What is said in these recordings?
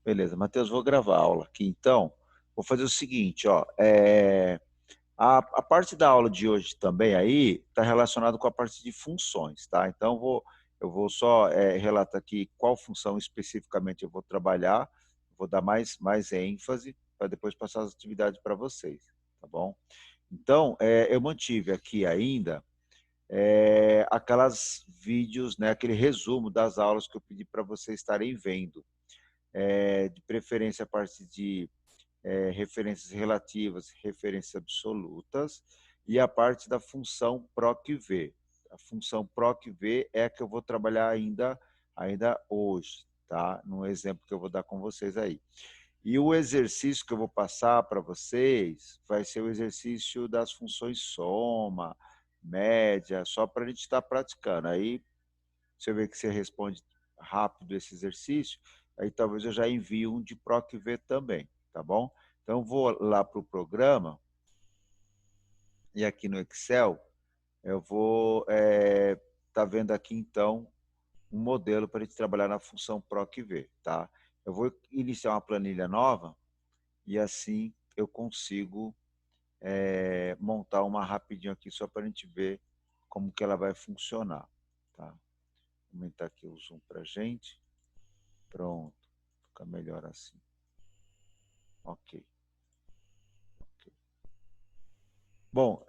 Beleza, Matheus, vou gravar a aula aqui, então. Vou fazer o seguinte, ó. A parte da aula de hoje também aí está relacionada com a parte de funções, tá? Então, eu vou só relatar aqui qual função especificamente eu vou trabalhar, vou dar mais ênfase para depois passar as atividades para vocês, tá bom? Então, eu mantive aqui ainda aquelas vídeos, né, aquele resumo das aulas que eu pedi para vocês estarem vendo. De preferência a parte de referências relativas, referências absolutas, e a parte da função PROC-V. A função PROC-V é a que eu vou trabalhar ainda hoje, tá? No exemplo que eu vou dar com vocês aí. E o exercício que eu vou passar para vocês vai ser o exercício das funções soma, média, só para a gente estar praticando. Aí, se eu ver que você responde rápido esse exercício, aí talvez eu já envie um de PROC-V também, tá bom? Então, vou lá para o programa, e aqui no Excel, eu vou tá vendo aqui, então, um modelo para a gente trabalhar na função PROC-V, tá? Eu vou iniciar uma planilha nova, e assim eu consigo montar uma rapidinho aqui, só para a gente ver como que ela vai funcionar, tá? Vou aumentar aqui o zoom para a gente. Pronto, fica melhor assim. Ok. Bom,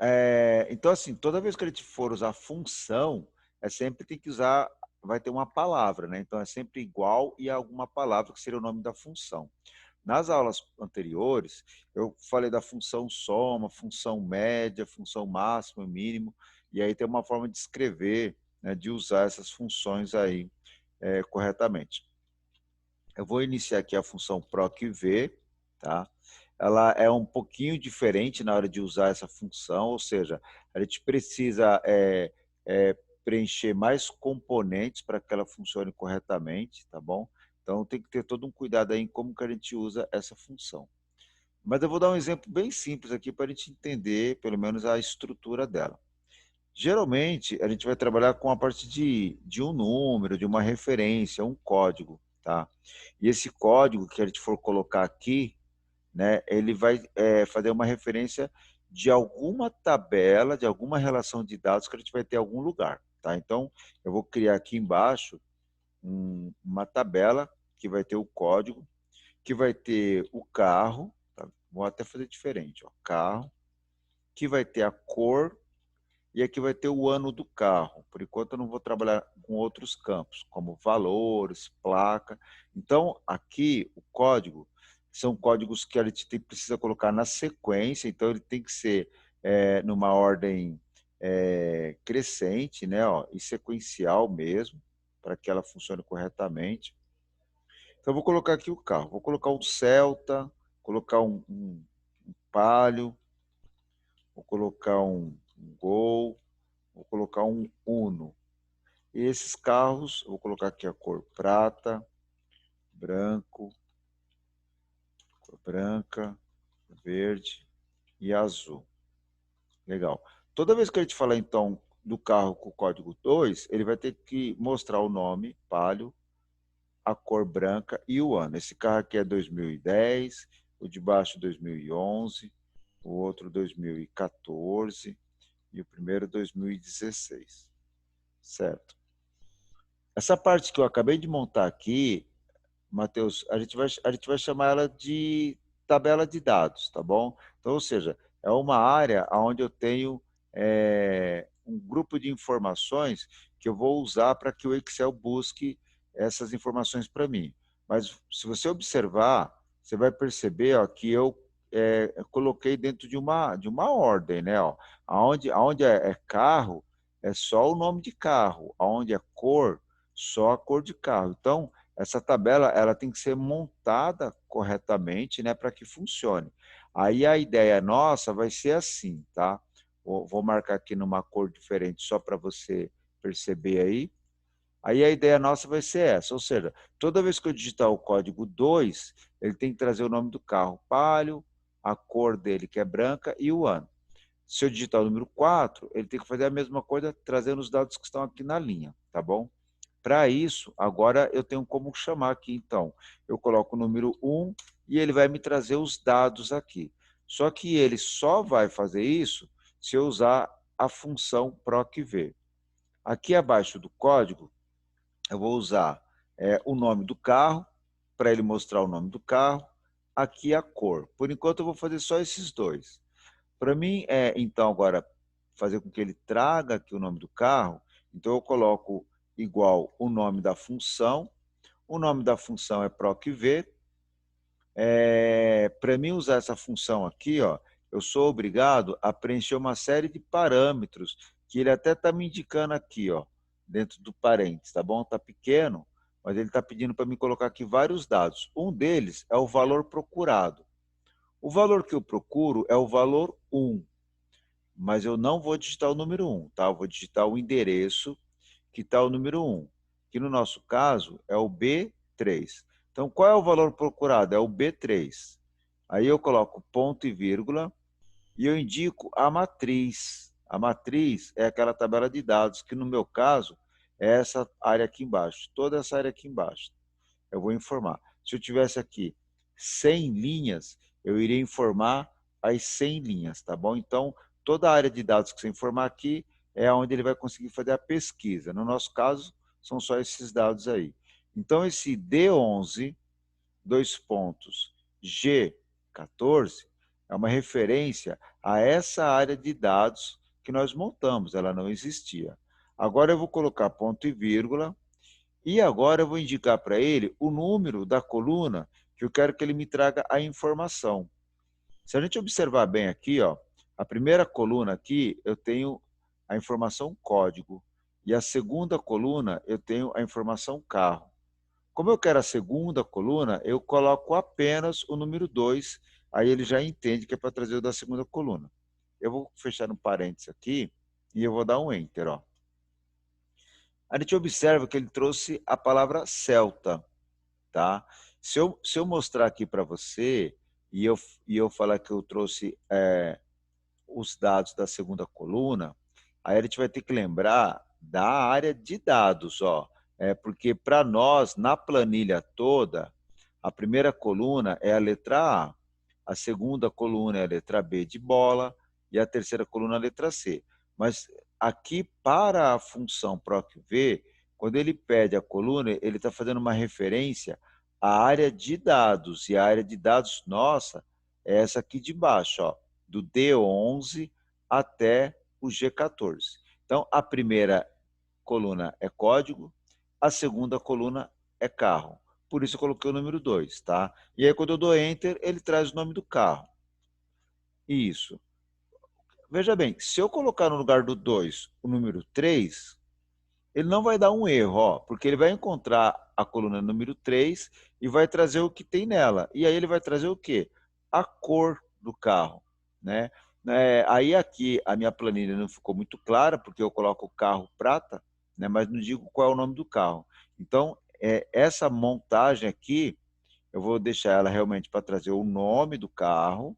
então assim, toda vez que a gente for usar função, sempre tem que usar, vai ter uma palavra, né? Então é sempre igual e alguma palavra que seria o nome da função. Nas aulas anteriores, eu falei da função soma, função média, função máximo, mínimo, e aí tem uma forma de escrever, né, de usar essas funções aí corretamente. Eu vou iniciar aqui a função PROC-V, tá? Ela é um pouquinho diferente na hora de usar essa função, ou seja, a gente precisa preencher mais componentes para que ela funcione corretamente, tá bom? Então tem que ter todo um cuidado aí em como que a gente usa essa função. Mas eu vou dar um exemplo bem simples aqui para a gente entender, pelo menos, a estrutura dela. Geralmente, a gente vai trabalhar com a parte de um número, de uma referência, um código, tá? E esse código que a gente for colocar aqui, né, ele vai fazer uma referência de alguma tabela, de alguma relação de dados que a gente vai ter em algum lugar, tá? Então, eu vou criar aqui embaixo uma tabela que vai ter o código, que vai ter o carro, tá? Vou até fazer diferente, ó, carro, que vai ter a cor, e aqui vai ter o ano do carro. Por enquanto eu não vou trabalhar com outros campos, como valores, placa. Então, aqui o código são códigos que a gente precisa colocar na sequência, então ele tem que ser numa ordem crescente, né, ó, e sequencial mesmo, para que ela funcione corretamente. Então, eu vou colocar aqui o carro. Vou colocar um Celta, colocar um Palio, vou colocar um Gol, vou colocar um Uno. E esses carros, eu vou colocar aqui a cor prata, branco, cor branca, verde e azul. Legal. Toda vez que a gente falar, então, do carro com o código 2, ele vai ter que mostrar o nome, Palio, a cor branca e o ano. Esse carro aqui é 2010, o de baixo 2011, o outro 2014 e o primeiro 2016. Certo? Essa parte que eu acabei de montar aqui, Matheus, a gente vai chamar ela de tabela de dados, tá bom? Então, ou seja, é uma área onde eu tenho um grupo de informações que eu vou usar para que o Excel busque essas informações para mim. Mas se você observar, você vai perceber, ó, que eu coloquei dentro de uma ordem, né? Ó, aonde é carro, é só o nome de carro, aonde é cor, só a cor de carro. Então, essa tabela ela tem que ser montada corretamente, né, para que funcione. Aí a ideia nossa vai ser assim, tá? Vou marcar aqui numa cor diferente só para você perceber aí. Aí a ideia nossa vai ser essa, ou seja, toda vez que eu digitar o código 2, ele tem que trazer o nome do carro, Palio, a cor dele que é branca e o ano. Se eu digitar o número 4, ele tem que fazer a mesma coisa, trazendo os dados que estão aqui na linha, tá bom? Para isso, agora eu tenho como chamar aqui, então. Eu coloco o número 1 e ele vai me trazer os dados aqui. Só que ele só vai fazer isso se eu usar a função procv. Aqui abaixo do código, eu vou usar o nome do carro, para ele mostrar o nome do carro, aqui a cor. Por enquanto, eu vou fazer só esses dois. Para mim, então, agora, fazer com que ele traga aqui o nome do carro, então eu coloco igual o nome da função, o nome da função é procv. Para mim usar essa função aqui, ó, eu sou obrigado a preencher uma série de parâmetros, que ele até está me indicando aqui, ó, dentro do parênteses, tá bom? Está pequeno, mas ele está pedindo para me colocar aqui vários dados. Um deles é o valor procurado. O valor que eu procuro é o valor 1, mas eu não vou digitar o número 1, tá? Eu vou digitar o endereço que está o número 1, que no nosso caso é o B3. Então, qual é o valor procurado? É o B3. Aí eu coloco ponto e vírgula e eu indico a matriz. A matriz é aquela tabela de dados, que no meu caso é essa área aqui embaixo, toda essa área aqui embaixo. Eu vou informar. Se eu tivesse aqui 100 linhas, eu iria informar as 100 linhas, tá bom? Então, toda a área de dados que você informar aqui é onde ele vai conseguir fazer a pesquisa. No nosso caso, são só esses dados aí. Então, esse D11, dois pontos, G14, é uma referência a essa área de dados que nós montamos, ela não existia. Agora eu vou colocar ponto e vírgula, e agora eu vou indicar para ele o número da coluna que eu quero que ele me traga a informação. Se a gente observar bem aqui, ó, a primeira coluna aqui eu tenho a informação código e a segunda coluna eu tenho a informação carro. Como eu quero a segunda coluna, eu coloco apenas o número 2, aí ele já entende que é para trazer o da segunda coluna. Eu vou fechar um parênteses aqui e eu vou dar um Enter, ó. A gente observa que ele trouxe a palavra celta, tá? Se eu mostrar aqui para você e eu falar que eu trouxe os dados da segunda coluna, aí a gente vai ter que lembrar da área de dados, ó. Porque para nós, na planilha toda, a primeira coluna é a letra a segunda coluna é a letra B de bola e a terceira coluna a letra C. Mas aqui, para a função procv, quando ele pede a coluna, ele está fazendo uma referência à área de dados, e a área de dados nossa é essa aqui de baixo, ó, do D11 até o G14. Então, a primeira coluna é código, a segunda coluna é carro. Por isso eu coloquei o número 2, tá? E aí quando eu dou Enter, ele traz o nome do carro. Isso. Veja bem, se eu colocar no lugar do 2 o número 3, ele não vai dar um erro, ó, porque ele vai encontrar a coluna número 3 e vai trazer o que tem nela. E aí ele vai trazer o quê? A cor do carro, né? Aí aqui a minha planilha não ficou muito clara, porque eu coloco o carro prata, né, mas não digo qual é o nome do carro. Então, essa montagem aqui, eu vou deixar ela realmente para trazer o nome do carro.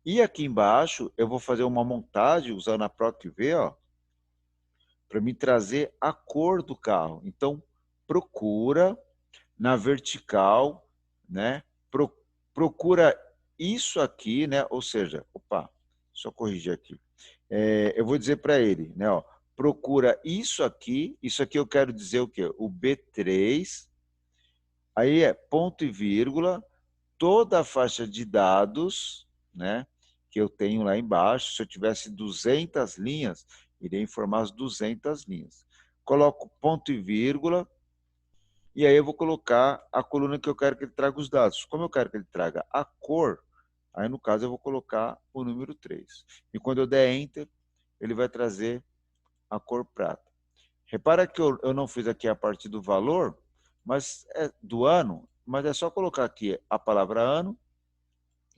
E aqui embaixo, eu vou fazer uma montagem usando a PROC-V, ó, para me trazer a cor do carro. Então, procura na vertical, né? Procura isso aqui, né? Ou seja, opa, só corrigir aqui. Eu vou dizer para ele, né? Ó, procura isso aqui eu quero dizer o quê? O B3, aí é ponto e vírgula, toda a faixa de dados, né? Que eu tenho lá embaixo. Se eu tivesse 200 linhas, iria informar as 200 linhas. Coloco ponto e vírgula, e aí eu vou colocar a coluna que eu quero que ele traga os dados. Como eu quero que ele traga a cor, aí no caso eu vou colocar o número 3. E quando eu der Enter, ele vai trazer a cor prata. Repara que eu não fiz aqui a parte do valor, mas do ano, mas é só colocar aqui a palavra ano,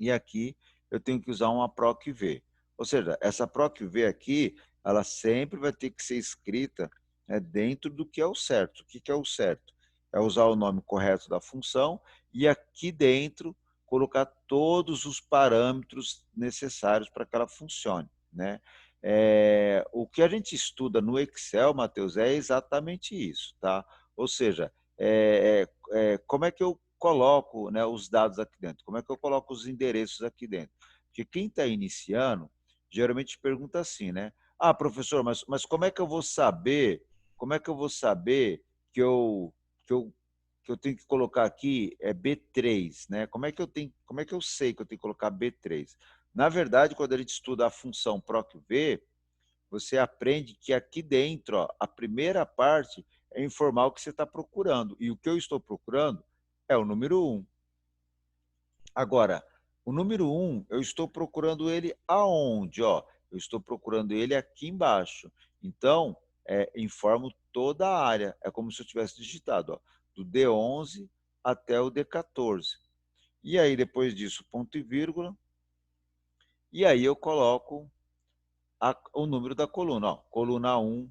e aqui eu tenho que usar uma PROC-V. Ou seja, essa PROC-V aqui, ela sempre vai ter que ser escrita, né, dentro do que é o certo. O que é o certo? É usar o nome correto da função e aqui dentro colocar todos os parâmetros necessários para que ela funcione, né? O que a gente estuda no Excel, Matheus, é exatamente isso, tá? Ou seja, como é que eu coloco, né, os dados aqui dentro? Como é que eu coloco os endereços aqui dentro? Porque quem está iniciando, geralmente pergunta assim, né? Ah, professor, mas como é que eu vou saber? Como é que eu vou saber que que eu, que eu tenho que colocar aqui B3, né? Como é que eu sei que eu tenho que colocar B3? Na verdade, quando a gente estuda a função PROC-V, você aprende que aqui dentro, ó, a primeira parte é informar o que você está procurando. E o que eu estou procurando é o número 1. Agora, o número 1, eu estou procurando ele aonde? Ó? Eu estou procurando ele aqui embaixo. Então, informo toda a área. É como se eu tivesse digitado, ó, do D11 até o D14. E aí, depois disso, ponto e vírgula. E aí eu coloco o número da coluna. Ó, coluna 1,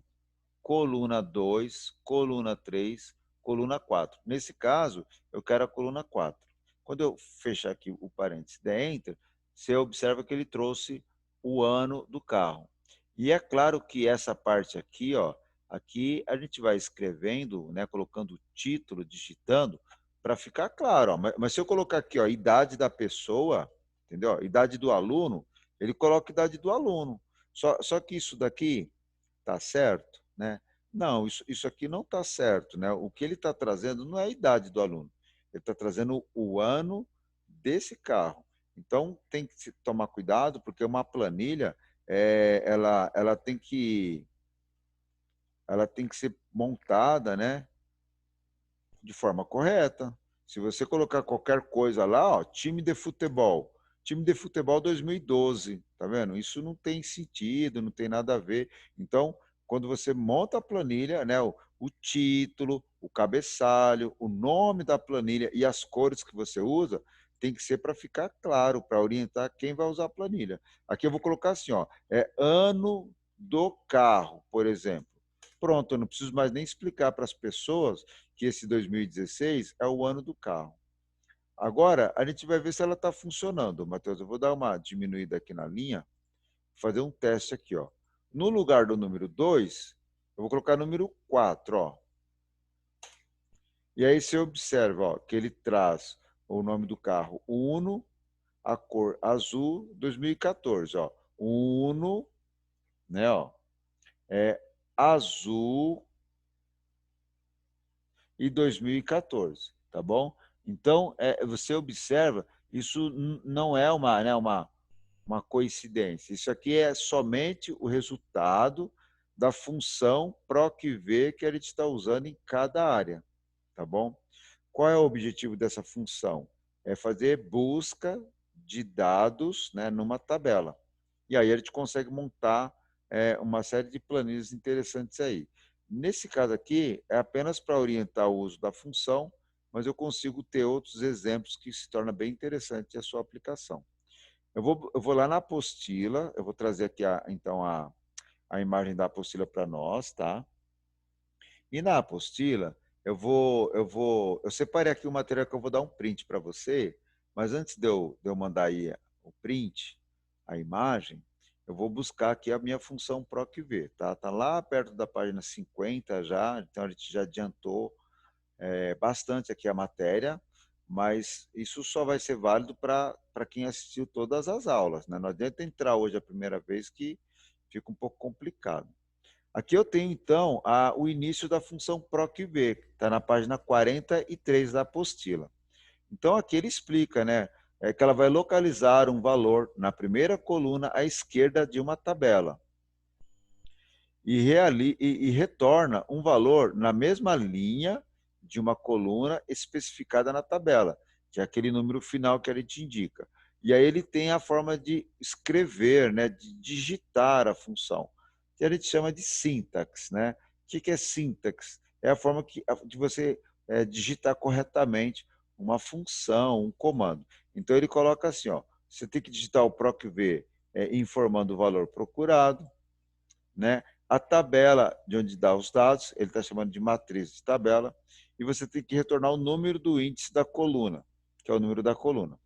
coluna 2, coluna 3, coluna 4. Nesse caso, eu quero a coluna 4. Quando eu fechar aqui o parênteses, der Enter, você observa que ele trouxe o ano do carro. E é claro que essa parte aqui, ó, aqui a gente vai escrevendo, né, colocando o título, digitando, para ficar claro. Ó, mas se eu colocar aqui, ó, idade da pessoa, entendeu? Idade do aluno, ele coloca a idade do aluno. Só que isso daqui está certo, né? Não, isso aqui não está certo, né? O que ele está trazendo não é a idade do aluno, ele está trazendo o ano desse carro. Então tem que se tomar cuidado, porque uma planilha ela tem que ser montada, né, de forma correta. Se você colocar qualquer coisa lá, ó, time de futebol 2012, tá vendo? Isso não tem sentido, não tem nada a ver. Então, quando você monta a planilha, né, o título, o cabeçalho, o nome da planilha e as cores que você usa, tem que ser para ficar claro, para orientar quem vai usar a planilha. Aqui eu vou colocar assim, ó, ano do carro, por exemplo. Pronto, eu não preciso mais nem explicar para as pessoas que esse 2016 é o ano do carro. Agora, a gente vai ver se ela está funcionando, Matheus. Eu vou dar uma diminuída aqui na linha, fazer um teste aqui. Ó. No lugar do número 2, eu vou colocar número 4. Ó. E aí você observa ó, que ele traz o nome do carro Uno, a cor azul, 2014. Ó. Uno, né, ó, é azul e 2014, tá bom? Então, você observa, isso não é uma coincidência. Isso aqui é somente o resultado da função PROC-V que a gente está usando em cada área, tá bom? Qual é o objetivo dessa função? É fazer busca de dados, né, numa tabela. E aí a gente consegue montar uma série de planilhas interessantes aí. Nesse caso aqui, é apenas para orientar o uso da função, mas eu consigo ter outros exemplos que se torna bem interessante a sua aplicação. Eu vou lá na apostila, eu vou trazer aqui então a imagem da apostila para nós, tá? E na apostila, eu separei aqui o material que eu vou dar um print para você, mas antes de eu mandar aí o print, a imagem, eu vou buscar aqui a minha função PROC-V, tá? Tá lá perto da página 50 já, então a gente já adiantou bastante aqui a matéria, mas isso só vai ser válido para quem assistiu todas as aulas, né? Não adianta entrar hoje a primeira vez que fica um pouco complicado. Aqui eu tenho, então, o início da função PROC-V, que está na página 43 da apostila. Então, aqui ele explica, né, que ela vai localizar um valor na primeira coluna à esquerda de uma tabela e retorna um valor na mesma linha de uma coluna especificada na tabela, que é aquele número final que a gente indica. E aí ele tem a forma de escrever, né, de digitar a função, que a gente chama de sintaxe. Né? O que é sintaxe? É a forma de você digitar corretamente uma função, um comando. Então ele coloca assim, ó, você tem que digitar o PROC-V informando o valor procurado, né? A tabela de onde dá os dados, ele está chamando de matriz de tabela, e você tem que retornar o número do índice da coluna, que é o número da coluna.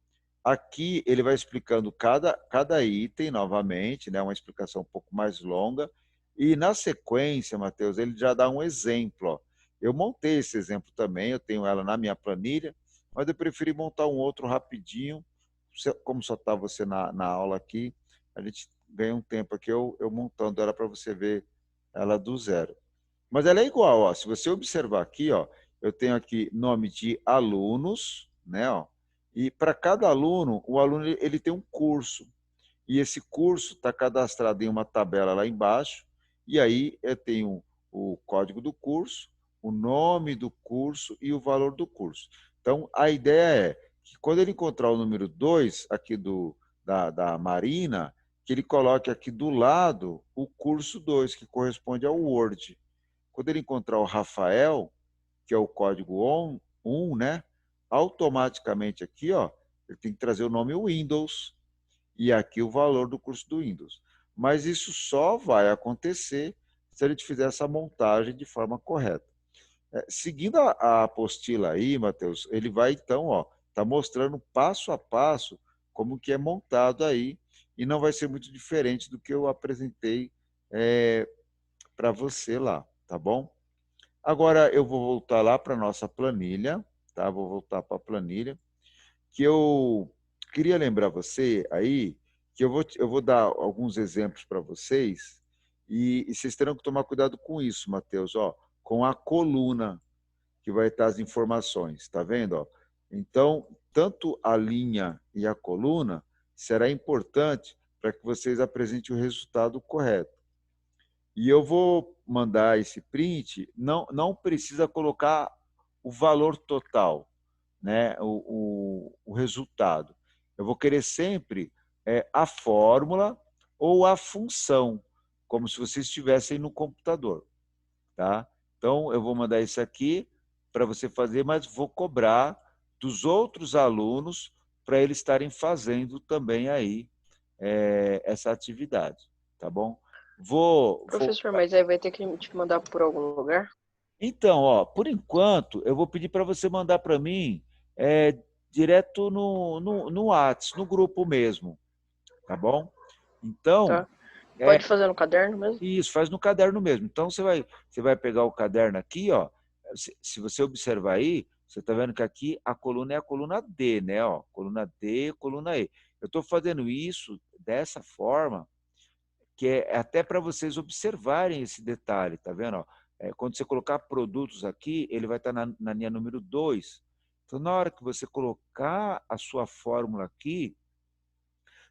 Aqui ele vai explicando cada item novamente, né? Uma explicação um pouco mais longa. E na sequência, Matheus, ele já dá um exemplo. Ó. Eu montei esse exemplo também, eu tenho ela na minha planilha, mas eu preferi montar um outro rapidinho. Como só está você na aula aqui, a gente ganha um tempo aqui eu montando ela para você ver ela do zero. Mas ela é igual, ó. Se você observar aqui, ó, eu tenho aqui nome de alunos, né? Ó, e para cada aluno, o aluno ele tem um curso. E esse curso está cadastrado em uma tabela lá embaixo. E aí eu tenho o código do curso, o nome do curso e o valor do curso. Então, a ideia é que quando ele encontrar o número 2 aqui da Marina, que ele coloque aqui do lado o curso 2 que corresponde ao Word. Quando ele encontrar o Rafael, que é o código 1, né? Automaticamente aqui, ó, ele tem que trazer o nome Windows e aqui o valor do curso do Windows. Mas isso só vai acontecer se a gente fizer essa montagem de forma correta. Seguindo a apostila aí, Matheus, ele vai então, ó, tá mostrando passo a passo como que é montado aí e não vai ser muito diferente do que eu apresentei para você lá, tá bom? Agora eu vou voltar lá para a nossa planilha, tá? Vou voltar para a planilha, que eu queria lembrar você aí que eu vou dar alguns exemplos para vocês e vocês terão que tomar cuidado com isso, Matheus, ó, com a coluna que vai estar as informações, tá vendo? Ó? Então, tanto a linha e a coluna será importante para que vocês apresentem o resultado correto. E eu vou mandar esse print, não precisa colocar o valor total, né? O resultado. Eu vou querer sempre a fórmula ou a função, como se vocês estivessem no computador. Tá? Então, eu vou mandar isso aqui para você fazer, mas vou cobrar dos outros alunos para eles estarem fazendo também aí essa atividade, tá bom? Vou. Professor, mas aí vai ter que te mandar por algum lugar? Então, ó, por enquanto, eu vou pedir para você mandar para mim direto no Whats, no grupo mesmo, tá bom? Então, Tá? Pode fazer no caderno mesmo? isso, faz no caderno mesmo. Então, você vai pegar o caderno aqui, ó. Se você observar aí, você está vendo que aqui a coluna é a coluna D, né? Ó, coluna D, coluna E. Eu estou fazendo isso dessa forma que é até para vocês observarem esse detalhe, tá vendo? Ó? Quando você colocar produtos aqui, ele vai estar na linha número 2. Então, na hora que você colocar a sua fórmula aqui,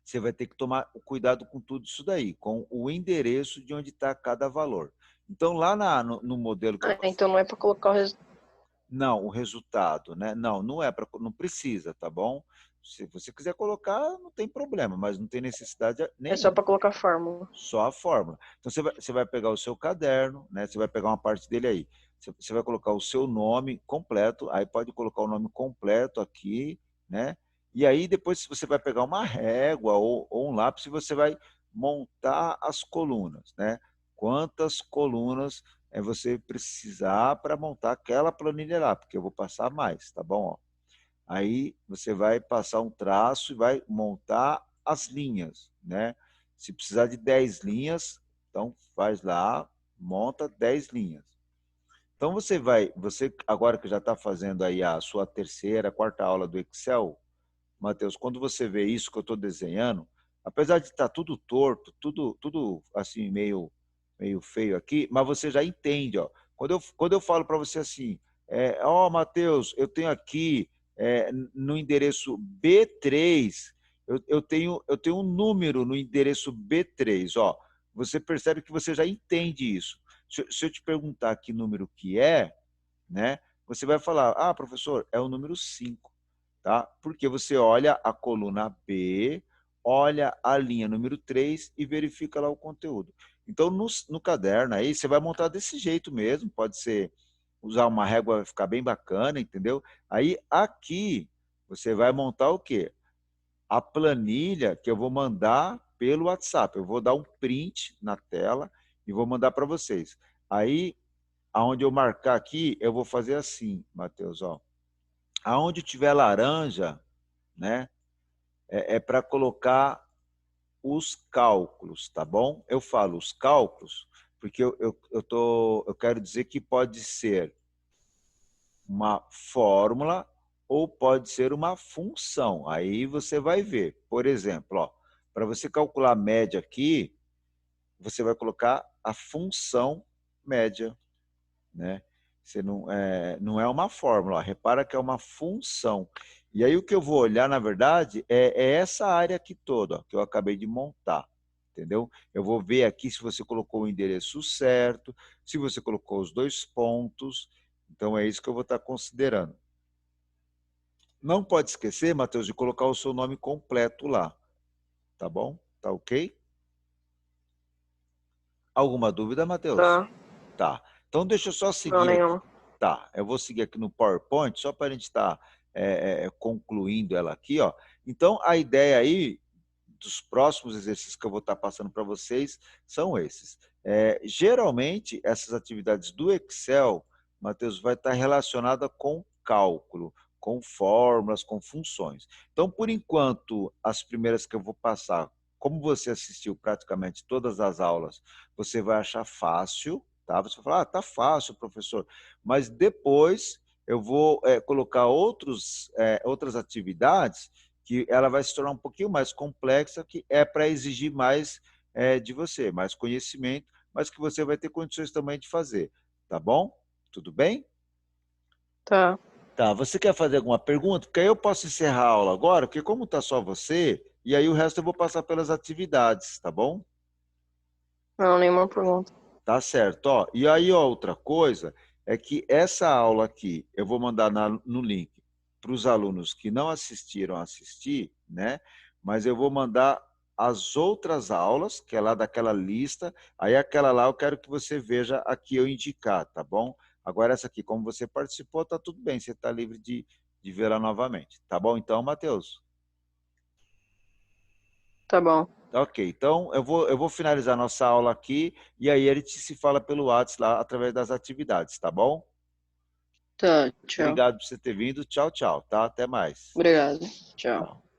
você vai ter que tomar cuidado com tudo isso daí, com o endereço de onde está cada valor. Então, lá no modelo que eu Ah, estou. então não é para colocar o resultado. Não, o resultado, né? Não é para, não precisa, tá bom? Se você quiser colocar, não tem problema, mas não tem necessidade É só nenhuma. para colocar a fórmula. Só a fórmula. Então você vai pegar o seu caderno, né? Você vai pegar uma parte dele aí. Você vai colocar o seu nome completo, aí pode colocar o nome completo aqui, né? E aí depois você vai pegar uma régua ou um lápis e você vai montar as colunas, né? Quantas colunas você precisar para montar aquela planilha lá, porque eu vou passar mais, tá bom? Ó. Aí você vai passar um traço e vai montar as linhas, né? Se precisar de 10 linhas, então faz lá, monta 10 linhas. Então você agora que já está fazendo aí a sua terceira, quarta aula do Excel, Matheus, quando você vê isso que eu estou desenhando, apesar de estar tudo torto, tudo assim meio feio aqui, mas você já entende, ó. Quando eu falo para você assim, ó, Matheus, eu tenho aqui no endereço B3, eu tenho um número no endereço B3, ó. Você percebe que você já entende isso. Se eu te perguntar que número que é, né? Você vai falar, ah, professor, é o número 5, tá? Porque você olha a coluna B, olha a linha número 3 e verifica lá o conteúdo. Então, no caderno aí, você vai montar desse jeito mesmo, pode ser usar uma régua, vai ficar bem bacana, entendeu? Aí, aqui, você vai montar o quê? A planilha que eu vou mandar pelo WhatsApp. Eu vou dar um print na tela e vou mandar para vocês. Aí, aonde eu marcar aqui, eu vou fazer assim, Matheus, ó. Aonde tiver laranja, né? é para colocar os cálculos, tá bom? Eu falo os cálculos porque eu quero dizer que pode ser uma fórmula ou pode ser uma função. Aí você vai ver. Por exemplo, para você calcular a média aqui, você vai colocar a função média, né? Você não é uma fórmula, repara que é uma função. E aí o que eu vou olhar, na verdade, é essa área aqui toda, ó, que eu acabei de montar, entendeu? Eu vou ver aqui se você colocou o endereço certo, se você colocou os dois pontos, então é isso que eu vou estar considerando. Não pode esquecer, Matheus, de colocar o seu nome completo lá, tá bom? Tá ok? Alguma dúvida, Matheus? Tá. Tá. Então deixa eu só Não, seguir aqui. nenhuma. Tá, eu vou seguir aqui no PowerPoint, só para a gente estar concluindo ela aqui, ó. Então, a ideia aí dos próximos exercícios que eu vou estar passando para vocês são esses. Geralmente, essas atividades do Excel, Matheus, vai estar relacionada com cálculo, com fórmulas, com funções. Então, por enquanto, as primeiras que eu vou passar, como você assistiu praticamente todas as aulas, você vai achar fácil, tá? Você vai falar, tá fácil, professor. Mas depois eu vou colocar outras atividades que ela vai se tornar um pouquinho mais complexa, que é para exigir mais de você, mais conhecimento, mas que você vai ter condições também de fazer. Tá bom? Tudo bem? Tá. Tá, você quer fazer alguma pergunta? Porque aí eu posso encerrar a aula agora, porque como está só você, e aí o resto eu vou passar pelas atividades, tá bom? Não, nenhuma pergunta. Tá certo. Ó, e aí outra coisa é que essa aula aqui eu vou mandar no link para os alunos que não assistiram a assistir, né? Mas eu vou mandar as outras aulas, que é lá daquela lista. Aí aquela lá eu quero que você veja aqui eu indicar, tá bom? Agora essa aqui, como você participou, tá tudo bem, você está livre de ver lá novamente. Tá bom então, Matheus? Tá bom. Ok, então eu vou finalizar nossa aula aqui e aí a gente se fala pelo WhatsApp lá através das atividades, tá bom? Tá, tchau. Obrigado por você ter vindo. Tchau, tchau, tá? Até mais. Obrigado. Tchau. Tchau.